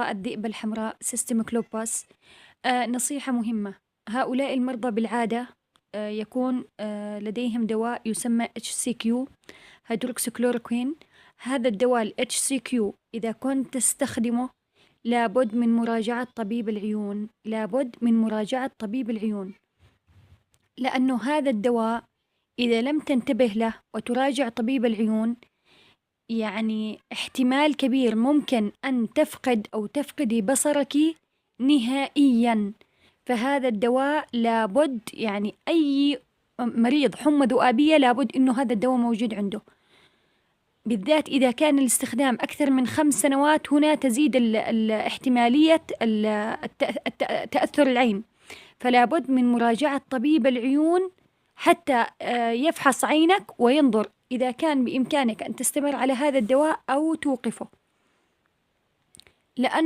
الذئبة الحمراء سيستم كلوباس. نصيحة مهمة: هؤلاء المرضى بالعادة يكون لديهم دواء يسمى HCQ هيدروكسيكلوروكوين. هذا الدواء ال HCQ إذا كنت تستخدمه لابد من مراجعة طبيب العيون، لابد من مراجعة طبيب العيون، لأنه هذا الدواء إذا لم تنتبه له وتراجع طبيب العيون يعني احتمال كبير ممكن أن تفقد أو تفقدي بصرك نهائياً. فهذا الدواء لابد، يعني أي مريض حمى ذؤابية لابد إنه هذا الدواء موجود عنده، بالذات إذا كان الاستخدام أكثر من 5 سنوات. هنا تزيد احتمالية تأثر العين، فلابد من مراجعة طبيب العيون حتى يفحص عينك وينظر إذا كان بإمكانك أن تستمر على هذا الدواء أو توقفه، لأن